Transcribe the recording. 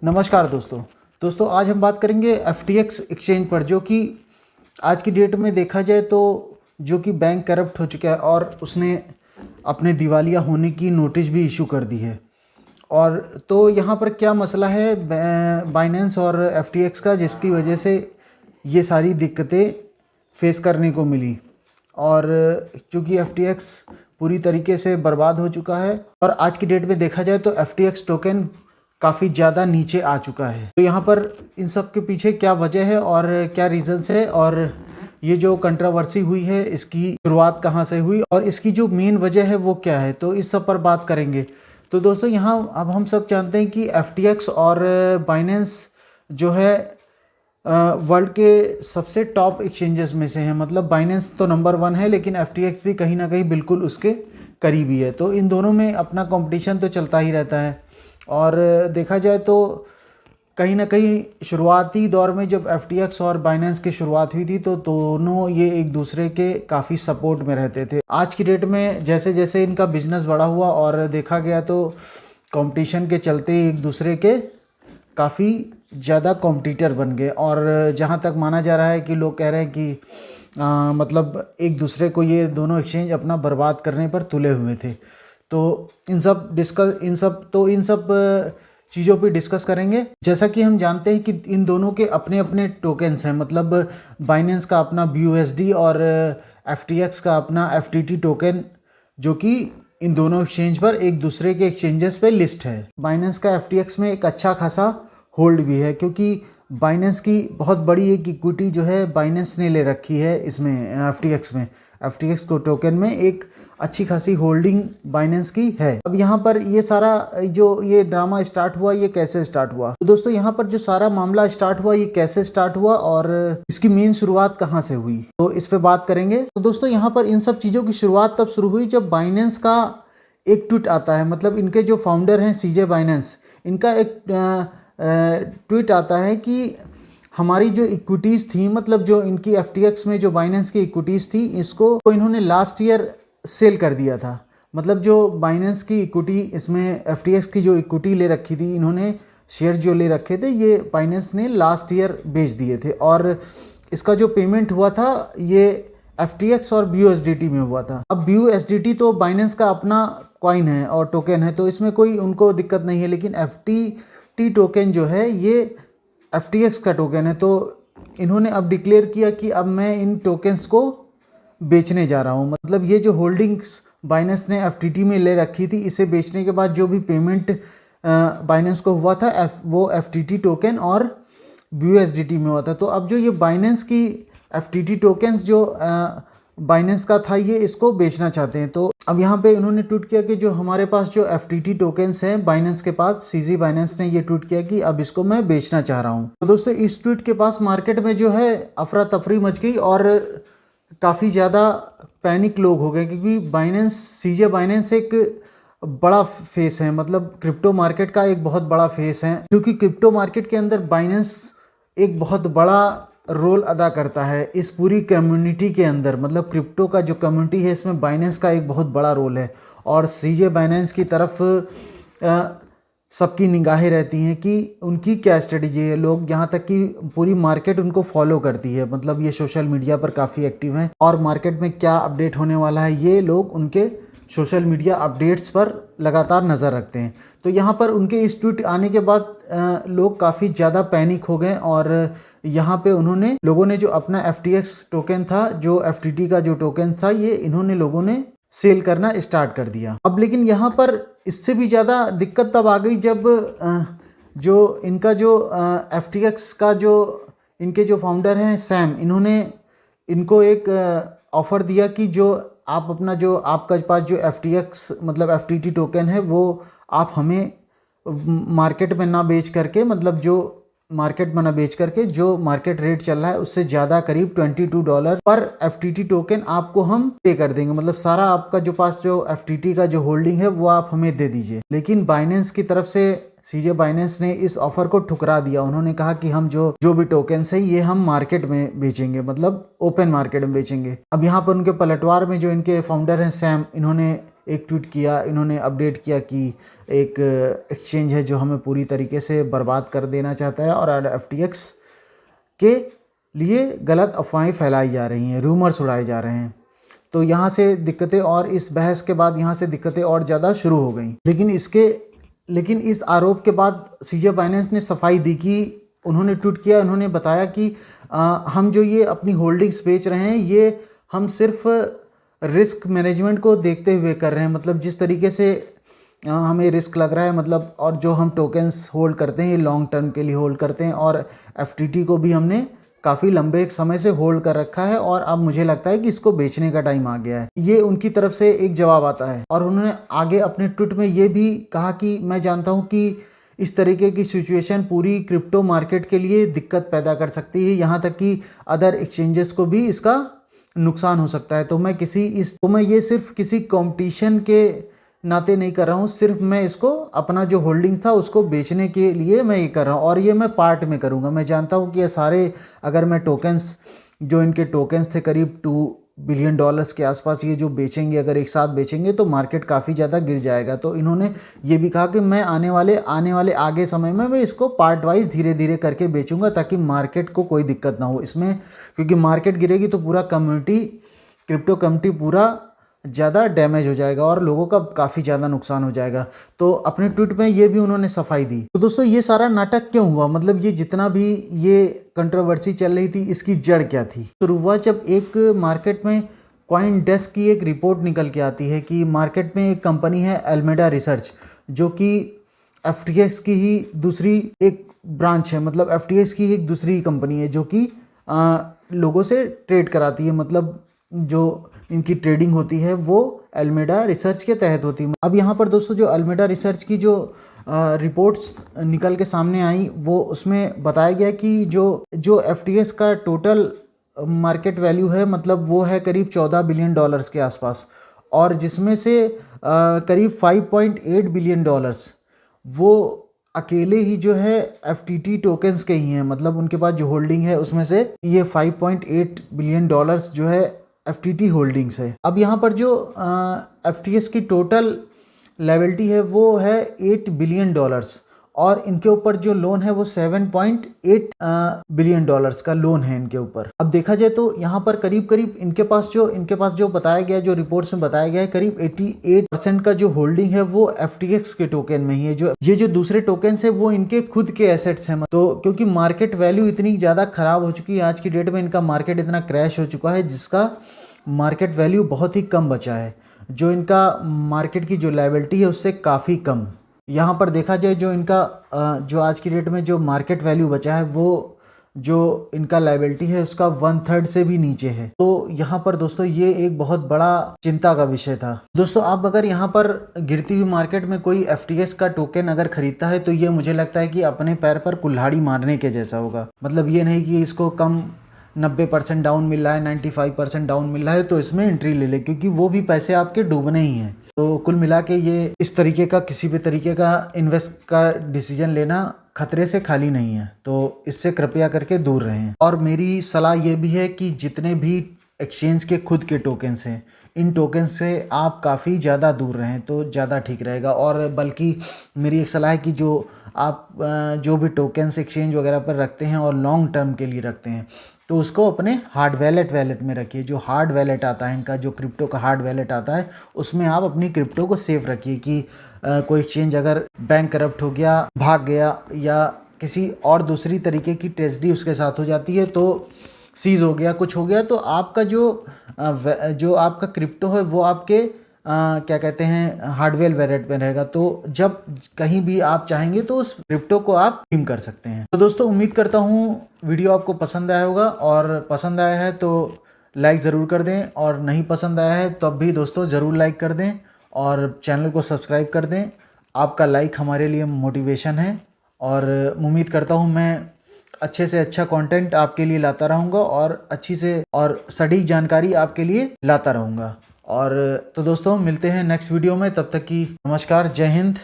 नमस्कार दोस्तों आज हम बात करेंगे FTX एक्सचेंज पर, जो कि आज की डेट में देखा जाए तो जो कि बैंक करप्ट हो चुका है और उसने अपने दिवालिया होने की नोटिस भी इशू कर दी है। और तो यहाँ पर क्या मसला है बाइनेंस और FTX का, जिसकी वजह से ये सारी दिक्कतें फेस करने को मिली। और चूँकि FTX पूरी तरीके से बर्बाद हो चुका है और आज की डेट में देखा जाए तो FTX टोकन काफ़ी ज़्यादा नीचे आ चुका है। तो यहाँ पर इन सब के पीछे क्या वजह है और क्या रीज़न्स है, और ये जो कंट्रोवर्सी हुई है इसकी शुरुआत कहाँ से हुई और इसकी जो मेन वजह है वो क्या है, तो इस सब पर बात करेंगे। तो दोस्तों यहाँ अब हम सब जानते हैं कि FTX और बाइनेंस जो है वर्ल्ड के सबसे टॉप एक्सचेंजेस में से हैं। मतलब बाइनेंस तो नंबर 1 है, लेकिन FTX भी कहीं ना कहीं बिल्कुल उसके करीबी है। तो इन दोनों में अपना कंपटीशन तो चलता ही रहता है। और देखा जाए तो कहीं ना कहीं शुरुआती दौर में जब FTX और बाइनेंस की शुरुआत हुई थी तो दोनों ये एक दूसरे के काफ़ी सपोर्ट में रहते थे। आज की डेट में जैसे जैसे इनका बिजनेस बड़ा हुआ और देखा गया तो कंपटीशन के चलते एक दूसरे के काफ़ी ज़्यादा कॉम्पिटिटर बन गए। और जहाँ तक माना जा रहा है कि लोग कह रहे हैं कि मतलब एक दूसरे को ये दोनों एक्सचेंज अपना बर्बाद करने पर तुले हुए थे। तो इन सब चीज़ों पे डिस्कस करेंगे। जैसा कि हम जानते हैं कि इन दोनों के अपने अपने टोकन्स हैं। मतलब बाइनेंस का अपना BUSD और FTX का अपना FTT टोकन, जो कि इन दोनों एक्सचेंज पर एक दूसरे के एक्सचेंजेस पे लिस्ट है। बाइनेंस का FTX में एक अच्छा खासा होल्ड भी है, क्योंकि बाइनेंस की बहुत बड़ी एक इक्विटी जो है बाइनेंस ने ले रखी है इसमें FTX को टोकन में एक अच्छी खासी होल्डिंग बाइनेंस की है। अब यहाँ पर ये सारा जो ये ड्रामा स्टार्ट हुआ, ये कैसे स्टार्ट हुआ? तो दोस्तों यहाँ पर जो सारा मामला स्टार्ट हुआ, ये कैसे स्टार्ट हुआ और इसकी मेन शुरुआत कहाँ से हुई, तो इस पे बात करेंगे। तो दोस्तों यहाँ पर इन सब चीज़ों की शुरुआत तब शुरू हुई जब बाइनेंस का एक ट्वीट आता है। मतलब इनके जो फाउंडर हैं CJ बाइनेंस, इनका एक ट्वीट आता है कि हमारी जो इक्विटीज़ थी, मतलब जो इनकी FTX में जो बाइनेंस की इक्विटीज़ थी, इसको इन्होंने लास्ट ईयर सेल कर दिया था। मतलब जो बाइनेंस की इक्विटी, इसमें FTX की जो इक्विटी ले रखी थी, इन्होंने शेयर जो ले रखे थे ये बाइनेंस ने लास्ट ईयर बेच दिए थे। और इसका जो पेमेंट हुआ था ये FTX और BUSDT में हुआ था। अब BUSDT तो बाइनेंस का अपना कॉइन है और टोकन है, तो इसमें कोई उनको दिक्कत नहीं है। लेकिन FTT टोकन जो है ये FTX का टोकन है। तो इन्होंने अब डिक्लेयर किया कि अब मैं इन टोकन्स को बेचने जा रहा हूँ। मतलब ये जो होल्डिंग्स बाइनेंस ने FTT में ले रखी थी, इसे बेचने के बाद जो भी पेमेंट बाइनेंस को हुआ था वो FTT टोकन और BUSDT में हुआ था। तो अब जो ये बाइनेंस की FTT टोकन्स जो बाइनेंस का था, ये इसको बेचना चाहते हैं। तो अब यहाँ पे उन्होंने ट्वीट किया कि जो हमारे पास जो FTT टोकन्स हैं बाइनेंस के पास, CZ बाइनेंस ने ये ट्वीट किया कि अब इसको मैं बेचना चाह रहा हूँ। तो दोस्तों इस ट्वीट के पास मार्केट में जो है अफरा तफरी मच गई और काफ़ी ज़्यादा पैनिक लोग हो गए, क्योंकि CJ बाइनेंस एक बड़ा फेस है। मतलब क्रिप्टो मार्केट का एक बहुत बड़ा फेस है, क्योंकि क्रिप्टो मार्केट के अंदर बाइनेंस एक बहुत बड़ा रोल अदा करता है इस पूरी कम्युनिटी के अंदर। मतलब क्रिप्टो का जो कम्युनिटी है, इसमें बाइनेंस का एक बहुत बड़ा रोल है। और CJ बाइनेंस की तरफ सबकी निगाहें रहती हैं कि उनकी क्या स्ट्रेटजी है। लोग यहाँ तक कि पूरी मार्केट उनको फॉलो करती है। मतलब ये सोशल मीडिया पर काफ़ी एक्टिव हैं और मार्केट में क्या अपडेट होने वाला है, ये लोग उनके सोशल मीडिया अपडेट्स पर लगातार नज़र रखते हैं। तो यहाँ पर उनके इस ट्वीट आने के बाद लोग काफ़ी ज़्यादा पैनिक हो गए और यहाँ पे लोगों ने जो अपना FTX टोकन था, जो FTT का जो टोकन था, ये इन्होंने लोगों ने सेल करना स्टार्ट कर दिया। अब लेकिन यहाँ पर इससे भी ज़्यादा दिक्कत तब आ गई जब जो इनका जो FTX का जो इनके जो फाउंडर हैं सैम, इन्होंने इनको एक ऑफ़र दिया कि जो आप अपना जो आपका पास जो FTX मतलब FTT टोकन है, वो आप हमें मार्केट में ना बेच करके, मतलब जो मार्केट में ना बेच करके जो मार्केट रेट चल रहा है उससे ज़्यादा करीब $22 पर FTT टोकन आपको हम पे कर देंगे। मतलब सारा आपका जो पास जो FTT का जो होल्डिंग है वो आप हमें दे दीजिए। लेकिन बाइनेंस की तरफ से CJ बाइनेंस ने इस ऑफर को ठुकरा दिया। उन्होंने कहा कि हम जो भी टोकन्स है ये हम मार्केट में बेचेंगे, मतलब ओपन मार्केट में बेचेंगे। अब यहाँ पर उनके पलटवार में जो इनके फाउंडर हैं सैम, इन्होंने एक ट्वीट किया, इन्होंने अपडेट किया कि एक एक्सचेंज है जो हमें पूरी तरीके से बर्बाद कर देना चाहता है और FTX के लिए गलत अफवाहें फैलाई जा रही हैं, रूमर्स उड़ाए जा रहे हैं। तो यहाँ से दिक्कतें, और इस बहस के बाद यहाँ से दिक्कतें और ज़्यादा शुरू हो गई। लेकिन इस आरोप के बाद CZ बाइनेंस ने सफाई दी कि उन्होंने ट्वीट किया, उन्होंने बताया कि हम जो ये अपनी होल्डिंग्स बेच रहे हैं ये हम सिर्फ रिस्क मैनेजमेंट को देखते हुए कर रहे हैं। मतलब जिस तरीके से हमें रिस्क लग रहा है, मतलब और जो हम टोकन्स होल्ड करते हैं ये लॉन्ग टर्म के लिए होल्ड करते हैं, और FTT को भी हमने काफ़ी लंबे एक समय से होल्ड कर रखा है और अब मुझे लगता है कि इसको बेचने का टाइम आ गया है। ये उनकी तरफ से एक जवाब आता है। और उन्होंने आगे अपने ट्वीट में ये भी कहा कि मैं जानता हूँ कि इस तरीके की सिचुएशन पूरी क्रिप्टो मार्केट के लिए दिक्कत पैदा कर सकती है, यहाँ तक कि अदर एक्सचेंजेस को भी इसका नुकसान हो सकता है। तो मैं ये सिर्फ किसी कंपटीशन के नाते नहीं कर रहा हूँ, सिर्फ मैं इसको अपना जो होल्डिंग्स था उसको बेचने के लिए मैं ये कर रहा हूँ, और ये मैं पार्ट में करूँगा। मैं जानता हूँ कि ये सारे, अगर मैं टोकन्स, जो इनके टोकन्स थे करीब $2 बिलियन के आसपास, ये जो बेचेंगे, अगर एक साथ बेचेंगे तो मार्केट काफ़ी ज़्यादा गिर जाएगा। तो इन्होंने ये भी कहा कि मैं आने वाले आगे समय में मैं इसको पार्ट वाइज धीरे धीरे करके बेचूंगा, ताकि मार्केट को कोई दिक्कत ना हो इसमें, क्योंकि मार्केट गिरेगी तो पूरा क्रिप्टो कम्युनिटी पूरा ज़्यादा डैमेज हो जाएगा और लोगों का काफ़ी ज़्यादा नुकसान हो जाएगा। तो अपने ट्वीट में ये भी उन्होंने सफाई दी। तो दोस्तों ये सारा नाटक क्यों हुआ, मतलब ये जितना भी ये कंट्रोवर्सी चल रही थी इसकी जड़ क्या थी। शुरू हुआ जब एक मार्केट में CoinDesk की एक रिपोर्ट निकल के आती है कि मार्केट में एक कंपनी है Alameda Research, जो कि FTX की ही दूसरी एक ब्रांच है, मतलब FTX की एक दूसरी कंपनी है जो कि लोगों से ट्रेड कराती है, मतलब जो इनकी ट्रेडिंग होती है वो Alameda Research के तहत होती है। अब यहाँ पर दोस्तों जो Alameda Research की जो रिपोर्ट्स निकल के सामने आई, वो उसमें बताया गया कि जो FTX का टोटल मार्केट वैल्यू है, मतलब वो है करीब $14 बिलियन के आसपास, और जिसमें से करीब $5.8 बिलियन वो अकेले ही जो है FTT टोकन्स के ही हैं, मतलब उनके पास जो होल्डिंग है उसमें से ये $5.8 बिलियन जो है FTT होल्डिंग्स है। अब यहाँ पर जो FTX की टोटल लायबिलिटी है वो है $8 बिलियन, और इनके ऊपर जो लोन है वो $7.8 बिलियन का लोन है इनके ऊपर। अब देखा जाए तो यहाँ पर करीब इनके पास जो बताया गया, जो रिपोर्ट्स में बताया गया है, करीब 88% का जो होल्डिंग है वो FTX के टोकन में ही है। जो दूसरे टोकन है वो इनके खुद के एसेट्स हैं। तो क्योंकि मार्केट वैल्यू इतनी ज़्यादा खराब हो चुकी है आज की डेट में, इनका मार्केट इतना क्रैश हो चुका है जिसका मार्केट वैल्यू बहुत ही कम बचा है, जो इनका मार्केट की जो लायबिलिटी है उससे काफ़ी कम। यहाँ पर देखा जाए जो इनका जो आज की डेट में जो मार्केट वैल्यू बचा है वो जो इनका लायबिलिटी है उसका 1/3 से भी नीचे है। तो यहाँ पर दोस्तों ये एक बहुत बड़ा चिंता का विषय था। दोस्तों आप अगर यहाँ पर गिरती हुई मार्केट में कोई FTX का टोकन अगर खरीदता है तो ये मुझे लगता है कि अपने पैर पर कुल्हाड़ी मारने के जैसा होगा। मतलब ये नहीं कि इसको कम 90% डाउन मिल रहा है, 95% डाउन मिल रहा है तो इसमें एंट्री ले ले, क्योंकि वो भी पैसे आपके डूबने ही हैं। तो कुल मिला के ये इस तरीके का किसी भी तरीके का इन्वेस्ट का डिसीजन लेना खतरे से खाली नहीं है, तो इससे कृपया करके दूर रहें। और मेरी सलाह ये भी है कि जितने भी एक्सचेंज के खुद के टोकन्स हैं, इन टोकन्स से आप काफ़ी ज़्यादा दूर रहें तो ज़्यादा ठीक रहेगा। और बल्कि मेरी एक सलाह है कि जो आप जो भी टोकन्स एक्सचेंज वगैरह पर रखते हैं और लॉन्ग टर्म के लिए रखते हैं तो उसको अपने हार्ड वैलेट में रखिए। जो हार्ड वैलेट आता है इनका, जो क्रिप्टो का हार्ड वैलेट आता है, उसमें आप अपनी क्रिप्टो को सेफ रखिए कि कोई एक्सचेंज अगर बैंक करप्ट हो गया, भाग गया, या किसी और दूसरी तरीके की ट्रेजेडी उसके साथ हो जाती है, तो सीज हो गया, कुछ हो गया, तो आपका जो आपका क्रिप्टो है वो आपके क्या कहते हैं हार्डवेयर वैलेट में रहेगा। तो जब कहीं भी आप चाहेंगे तो उस क्रिप्टो को आप रिडीम कर सकते हैं। तो दोस्तों उम्मीद करता हूँ वीडियो आपको पसंद आया होगा, और पसंद आया है तो लाइक ज़रूर कर दें, और नहीं पसंद आया है तब भी दोस्तों ज़रूर लाइक कर दें और चैनल को सब्सक्राइब कर दें। आपका लाइक हमारे लिए मोटिवेशन है, और उम्मीद करता हूँ मैं अच्छे से अच्छा कंटेंट आपके लिए लाता रहूँगा और अच्छी से और सटीक जानकारी आपके लिए लाता रहूँगा। और तो दोस्तों मिलते हैं नेक्स्ट वीडियो में, तब तक की नमस्कार, जय हिंद।